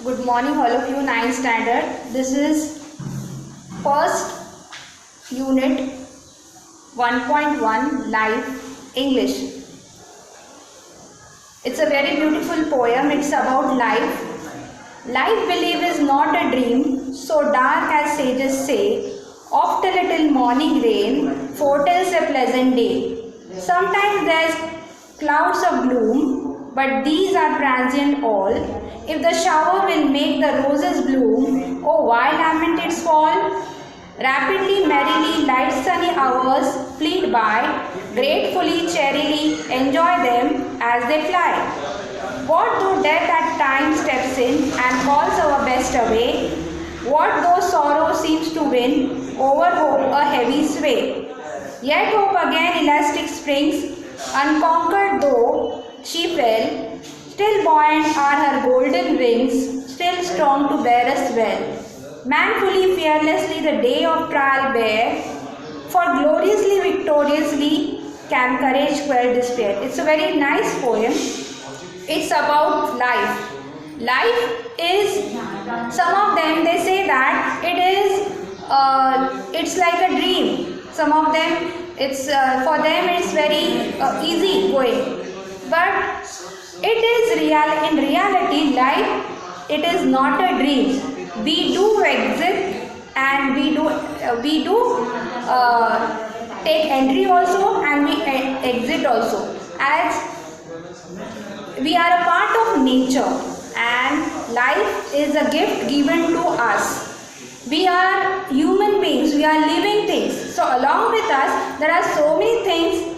Good morning, all of you, 9th standard. This is first unit 1.1 Life English. It's a very beautiful poem. It's about life. Life, believe, is not a dream, so dark as sages say. Oft a little morning rain foretells a pleasant day. Sometimes there's clouds of gloom, but these are transient all. If the shower will make the roses bloom, oh why lament its fall? Rapidly, merrily, light sunny hours fleet by, gratefully, charily, enjoy them as they fly. What though death at times steps in and calls our best away? What though sorrow seems to win over hope a heavy sway? Yet hope again elastic springs, unconquered though she fell, still buoyant are her golden wings, still strong to bear us well. Manfully, fearlessly the day of trial bear, for gloriously, victoriously can courage quell despair. It's a very nice poem. It's about life. Life is, some of them they say that it's like a dream. Some of them, it's for them it's very easy going. But it is real. In reality, life, it is not a dream. We do exit and we do take entry also and we exit also, as we are a part of nature and life is a gift given to us. We are human beings, we are living things. So along with us there are so many things.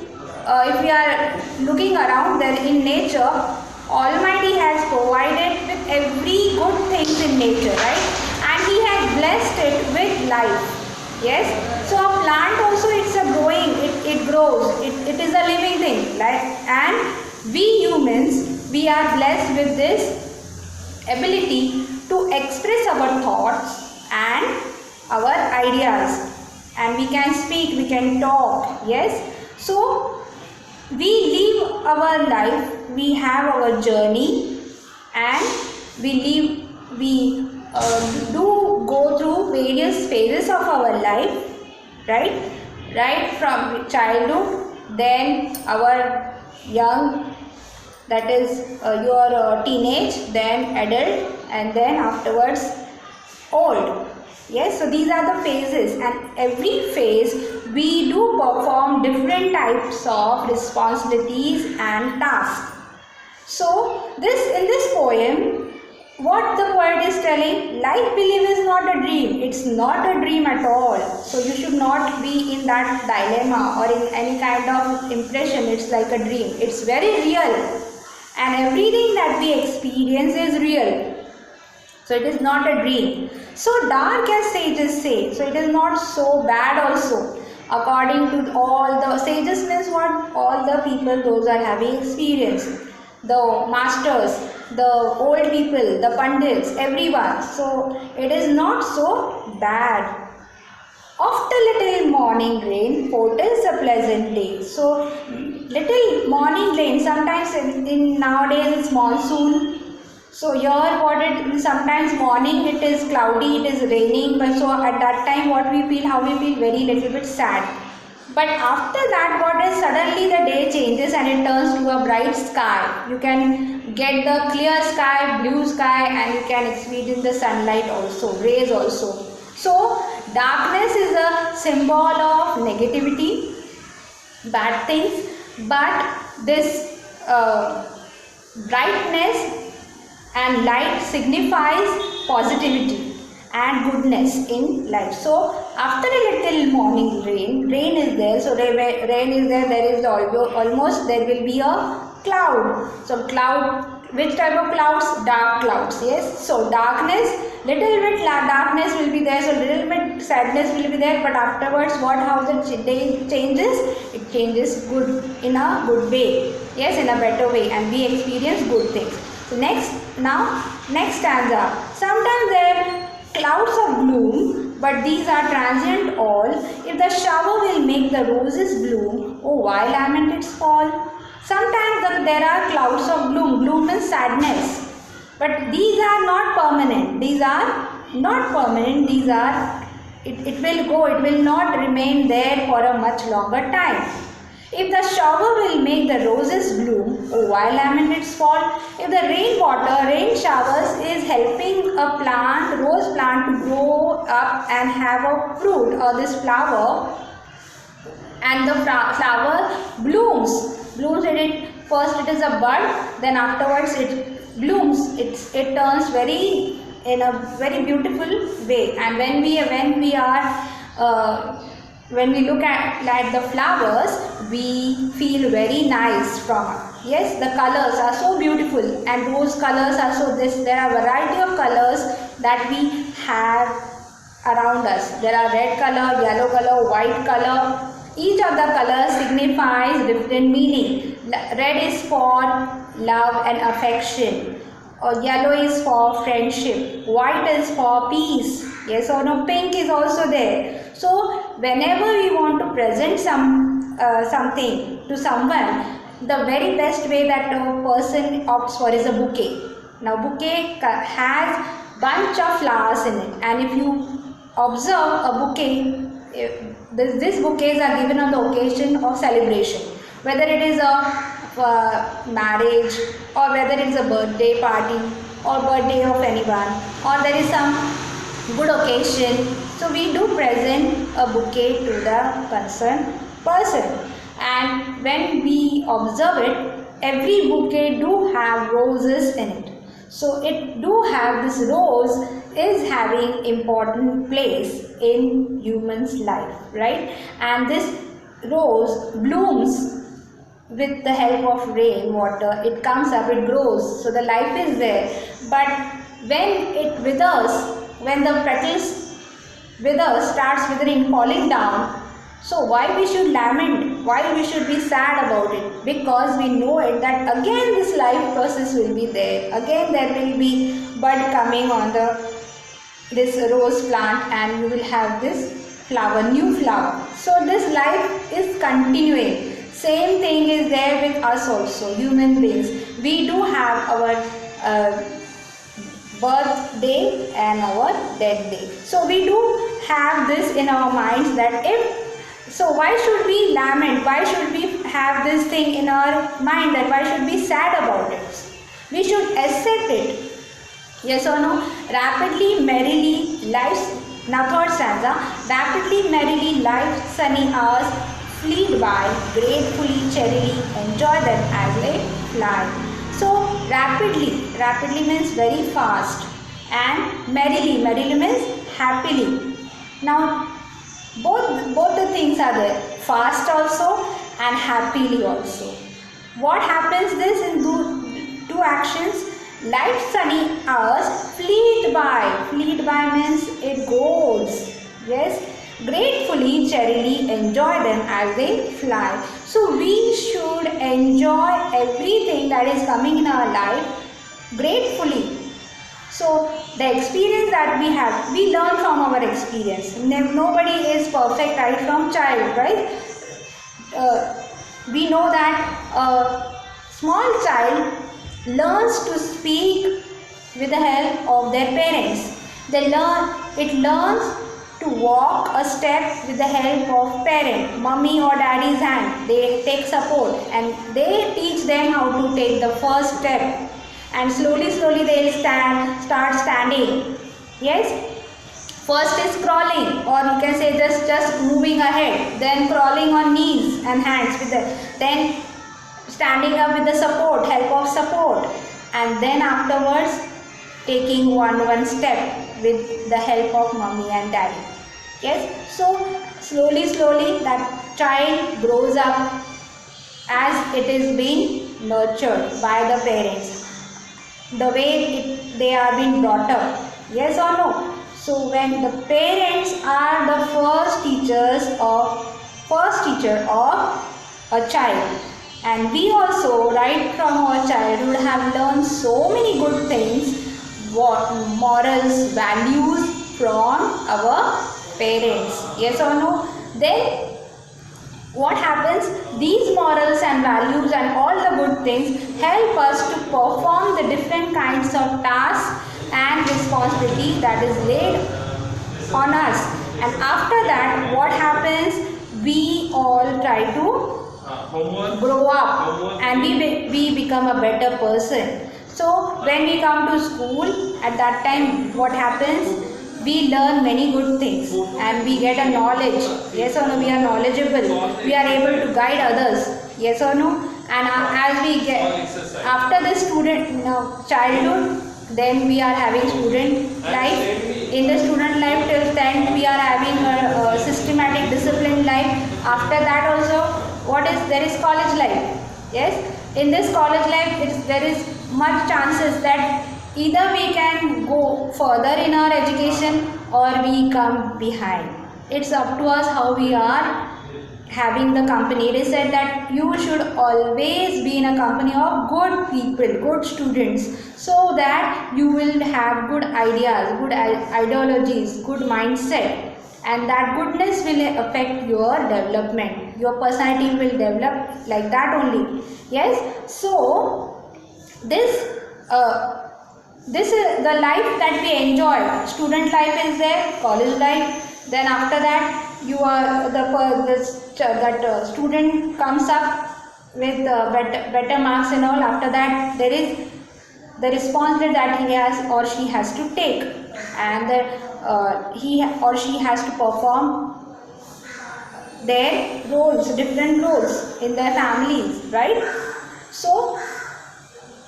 If we are looking around there in nature, Almighty has provided with every good things in nature, right? And He has blessed it with life. Yes. So a plant also, it's a growing, it grows, it is a living thing, right? And we humans, we are blessed with this ability to express our thoughts and our ideas. And we can speak, we can talk, yes. So we live our life, we have our journey, and we do go through various phases of our life, right? Right from childhood, then our young, that is your teenage, then adult, and then afterwards old. Yes, so these are the phases, and every phase we do perform different types of responsibilities and tasks. So in this poem, what the poet is telling, life, believe, is not a dream. It's not a dream at all. So you should not be in that dilemma or in any kind of impression it's like a dream. It's very real, and everything that we experience is real. So it is not a dream. So dark as sages say. So it is not so bad also. According to all the sages means what? All the people those are having experience. The masters, the old people, the pandits, everyone. So it is not so bad. Oft a little morning rain foretells a pleasant day. So little morning rain, sometimes in nowadays it's monsoon. So here what it, sometimes morning it is cloudy, it is raining, but so at that time what we feel, how we feel, very little bit sad. But after that what is, suddenly the day changes and it turns to a bright sky. You can get the clear sky, blue sky, and you can experience the sunlight also, rays also. So darkness is a symbol of negativity, bad things, but this brightness and light signifies positivity and goodness in life. So after a little morning rain is there. So rain is there. There is almost there will be a cloud. So cloud, which type of clouds? Dark clouds. Yes. So darkness, little bit darkness will be there. So little bit sadness will be there. But afterwards, how the day changes? It changes good, in a good way. Yes, in a better way, and we experience good things. So next stanza. Sometimes there are clouds of gloom, but these are transient all. If the shower will make the roses bloom, oh why lament its fall? Sometimes there are clouds of gloom. Gloom means sadness. But these are not permanent. These are not permanent. These are, it will go, it will not remain there for a much longer time. If the shower will make the roses bloom, why lament its fall? If the rain showers is helping a plant, rose plant to grow up and have a fruit or this flower, and the flower blooms in it. First it is a bud, then afterwards it blooms. It turns in a very beautiful way. And when we look at the flowers, we feel very nice from it. Yes, the colors are so beautiful, and rose colors are so this. There are variety of colors that we have around us. There are red color, yellow color, white color. Each of the colors signifies different meaning. Red is for love and affection. Or yellow is for friendship. White is for peace. Yes or no? Pink is also there. So whenever we want to present something to someone, the very best way that a person opts for is a bouquet. Now bouquet has bunch of flowers in it, and if you observe a bouquet, these bouquets are given on the occasion of celebration, whether it is a marriage, or whether it is a birthday party or birthday of anyone, or there is some good occasion. So we do present a bouquet to the concerned person, and when we observe it, every bouquet do have roses in it. So it do have, this rose is having important place in human's life, right? And this rose blooms with the help of rain water. It comes up, it grows, so the life is there. But when it withers, when the petals wither, starts withering, falling down, so why we should lament, why we should be sad about it? Because we know it that again this life process will be there, again there will be bud coming on this rose plant, and you will have this flower, new flower. So this life is continuing. Same thing is there with us also, human beings. We do have our birthday and our death day. So we do have this in our minds that so why should we lament? Why should we have this thing in our mind that why should we be sad about it? We should accept it. Yes or no? Rapidly, merrily, life's, now third stanza, rapidly, merrily, life's sunny hours fleet by, gratefully, cherily, enjoy them as they fly. So rapidly means very fast, and merrily means happily. Now both the things are there, fast also and happily also. What happens this in two actions? Life's sunny hours fleet by means it goes. Yes, gratefully, cherily, enjoy them as they fly. So we should enjoy everything that is coming in our life gratefully. So the experience that we have, we learn from our experience. Nobody is perfect right from child, right? We know that a small child learns to speak with the help of their parents. It learns to walk a step with the help of parent, mummy or daddy's hand. They take support and they teach them how to take the first step. And slowly they will start standing. Yes, first is crawling, or you can say just moving ahead, then crawling on knees and hands then standing up with the help of support, and then afterwards taking one step with the help of mommy and daddy. Yes, so slowly that child grows up as it is being nurtured by the parents, the way they are being brought up. Yes or no? So when the parents are the first teacher of a child, and we also right from our childhood have learned so many good things, morals, values from our parents. Yes or no? Then what happens? These morals and values and all the good things help us to perform the different kinds of of tasks and responsibility that is laid on us. And after that, what happens? We all try to grow up and we become a better person. So when we come to school, at that time what happens? We learn many good things and we get a knowledge. Yes or no? We are knowledgeable. We are able to guide others. Yes or no? And as we get after the student childhood, then we are having student life. In the student life till 10th, we are having a systematic discipline life. After that also, there is college life. Yes, in this college life, there is much chances that either we can go further in our education or we come behind. It's up to us how we are having the company. It is said that you should always be in a company of good people, good students, so that you will have good ideas, good ideologies, good mindset, and that goodness will affect your development. Your personality will develop like that only. Yes, so this is the life that we enjoy. Student life is there, college life. Then after that, you are that student comes up with better marks and all. After that, there is the responsibility that he has or she has to take, and he or she has to perform their roles, different roles in their families, right? So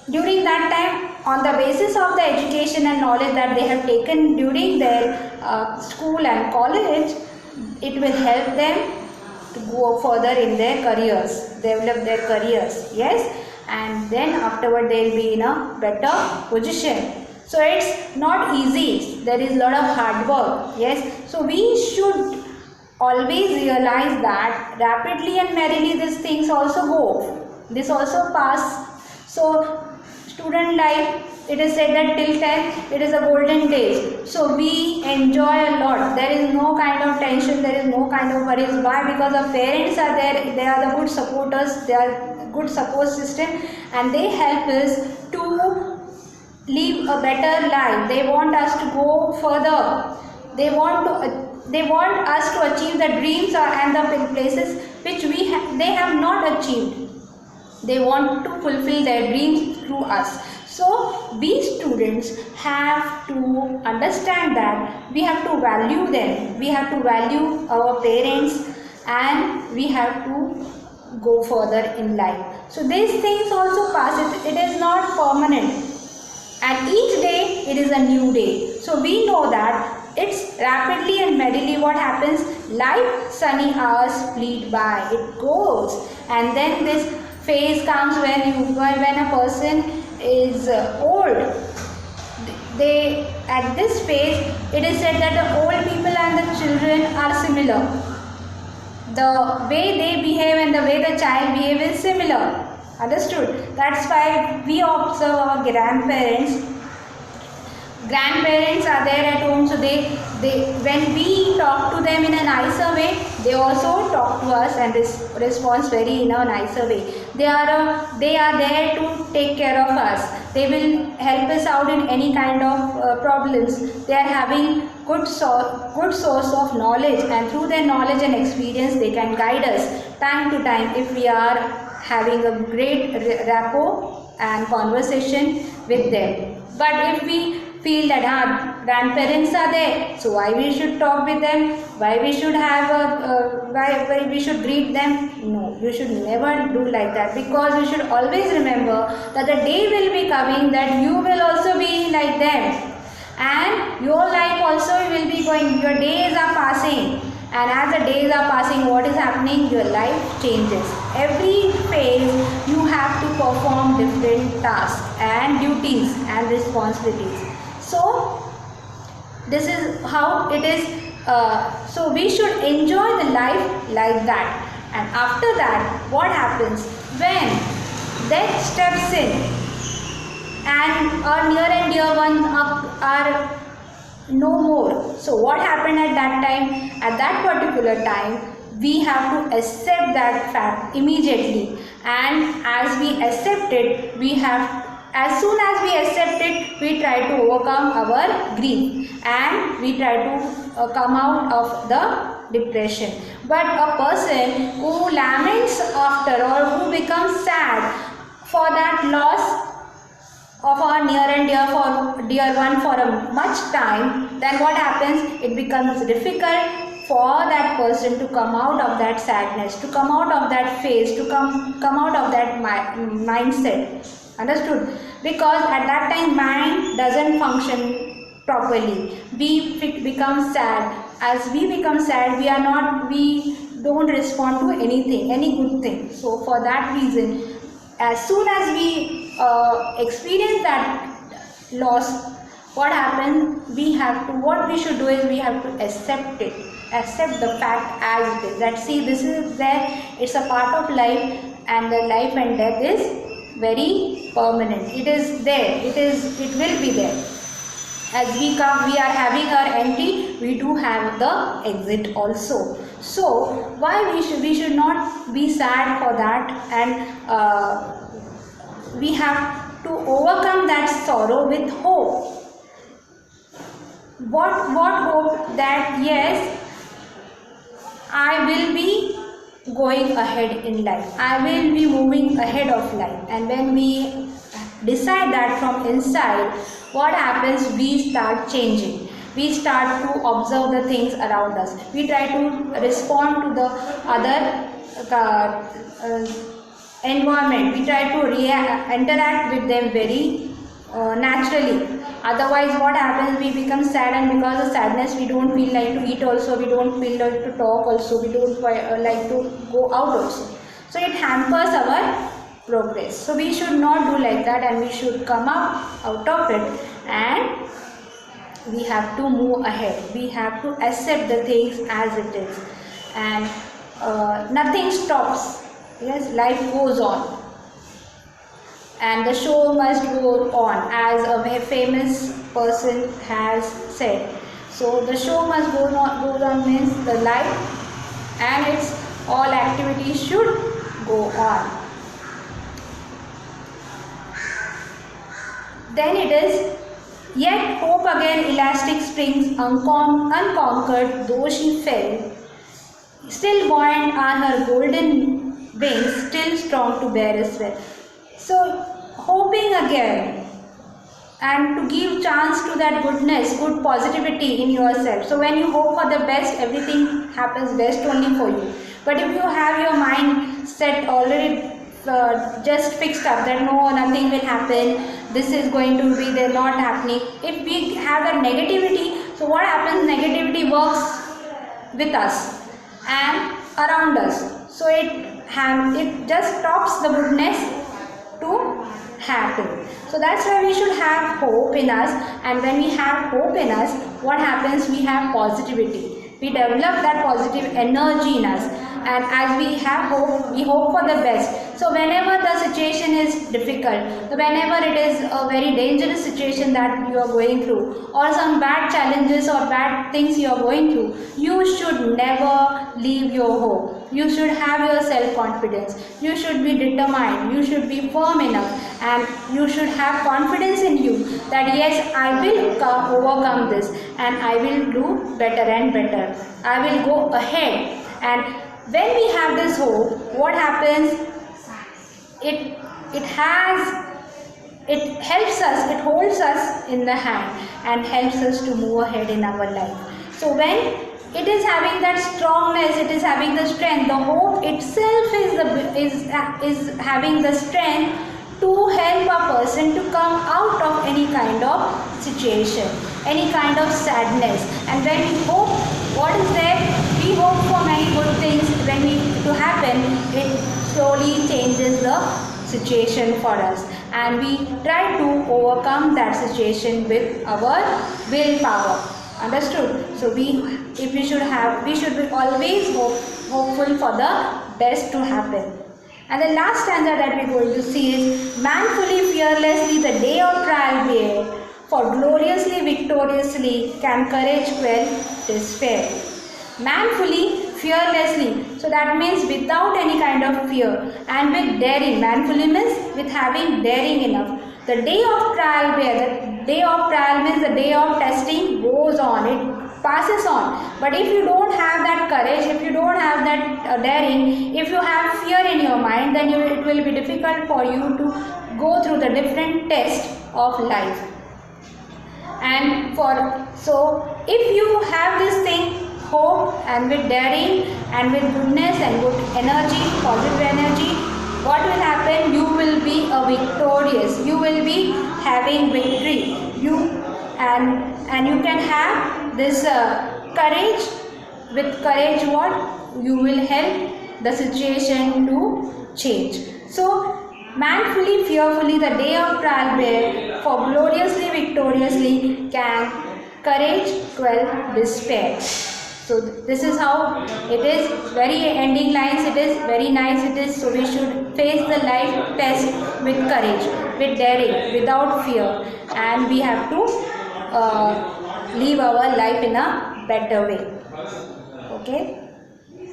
during that time, on the basis of the education and knowledge that they have taken during their school and college, it will help them to go further in their careers, develop their careers. Yes, and then afterward they will be in a better position. So it's not easy. There is a lot of hard work. Yes, so we should always realize that rapidly and merrily these things also go. This also pass. So student life, it is said that till 10th it is a golden days. So we enjoy a lot. There is no kind of tension, there is no kind of worries. Why? Because our parents are there, they are the good supporters, they are good support system, and they help us to live a better life. They want us to go further. They want us to achieve the dreams and the places which they have not achieved. They want to fulfill their dreams through us. So we students have to understand that we have to value them. We have to value our parents, and we have to go further in life. So these things also pass. It is not permanent. And each day it is a new day. So we know that it's rapidly and merrily what happens. Life, sunny hours fleet by. It goes, and then this phase comes when a person is old. At this phase, it is said that the old people and the children are similar. The way they behave and the way the child behaves is similar. Understood? That's why we observe our grandparents. Grandparents are there at home, so they when we talk to them in a nicer way, they also talk to us and respond very in a nicer way. They are there to take care of us. They will help us out in any kind of problems. They are having good source of knowledge, and through their knowledge and experience, they can guide us time to time if we are having a great rapport and conversation with them. But if we feel that grandparents are there, so why we should talk with them, why we should have why we should greet them? No, you should never do like that, because you should always remember that the day will be coming that you will also be like them, and your life also will be going. Your days are passing, and as the days are passing, what is happening? Your life changes. Every phase you have to perform different tasks and duties and responsibilities. So this is how it is. So we should enjoy the life like that. And after that, what happens? When death steps in and our near and dear ones are no more. So what happened at that time? At that particular time, we have to accept that fact immediately. And as we accept it, as soon as we accept it, we try to overcome our grief and we try to come out of the depression. But a person who laments after or who becomes sad for that loss of our near and dear one for a much time, then what happens? It becomes difficult for that person to come out of that sadness, to come out of that phase, to come out of that mindset. Understood? Because at that time mind doesn't function properly. We become sad. As we become sad, we don't respond to anything, any good thing. So for that reason, as soon as we experience that loss, what happens? What we should do is we have to accept it, accept the fact as it is. That see, this is there. It's a part of life, and the life and death is very permanent. It is there. It will be there. As we come, we are having our entry. We do have the exit also. So why we should not be sad for that, and we have to overcome that sorrow with hope. What hope? That yes, I will be going ahead in life. I will be moving ahead of life. And when we decide that from inside, what happens? We start changing. We start to observe the things around us. We try to respond to the other environment. We try to interact with them very naturally. Otherwise what happens? We become sad, and because of sadness we don't feel like to eat also, we don't feel like to talk also, we don't like to go out also. So it hampers our progress. So we should not do like that, and we should come up out of it, and we have to move ahead. We have to accept the things as it is, and nothing stops. Yes, life goes on, and the show must go on, as a famous person has said. So the show must go on means the life and its all activities should go on. Then it is, yet hope again elastic springs unconquered though she fell. Still buoyant are her golden wings, still strong to bear as well. So hoping again, and to give chance to that goodness, good positivity in yourself. So when you hope for the best, everything happens best only for you. But if you have your mind set already just fixed up that no, nothing will happen, this is going to be there, not happening. If we have that negativity, so what happens? Negativity works with us and around us. So it just stops the goodness to happen. So that's why we should have hope in us, and when we have hope in us, what happens? We have positivity. We develop that positive energy in us, and as we have hope, we hope for the best. So whenever the situation is difficult, whenever it is a very dangerous situation that you are going through, or some bad challenges or bad things you are going through, you should never leave your hope. You should have your self-confidence. You should be determined. You should be firm enough, and you should have confidence in you that yes, I will overcome this, and I will do better and better. I will go ahead. And when we have this hope, what happens? It helps us, it holds us in the hand and helps us to move ahead in our life. So when it is having that strongness, it is having the strength, the hope itself is having the strength to help a person to come out of any kind of situation, any kind of sadness. And when we hope, what is there? We hope for many good things. When to happen, it slowly changes the situation for us, and we try to overcome that situation with our willpower. Understood? So we should be always hopeful for the best to happen. And the last stanza that we are going to see is, manfully, fearlessly the day of trial bear, for gloriously, victoriously can courage quell despair. Manfully, fearlessly, so that means without any kind of fear, and with daring. Manfully means with having daring enough. The day of trial bear, the day of trial means the day of testing goes on, it passes on. But if you don't have that courage, if you don't have that daring, if you have fear in your mind, then it will be difficult for you to go through the different tests of life. And so if you have this thing, hope, and with daring and with goodness and good energy, positive energy, what will happen? You will be a victorious. You will be having victory. And you can have this courage. With courage, what you will help the situation to change. So manfully, fearfully, the day of trial bear, for gloriously, victoriously can courage quell despair. So this is how it is. Very ending lines. It is very nice. It is. So we should face the life test with courage, with daring, without fear, and we have to live our life in a better way. Okay.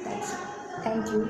That's it. Thank you.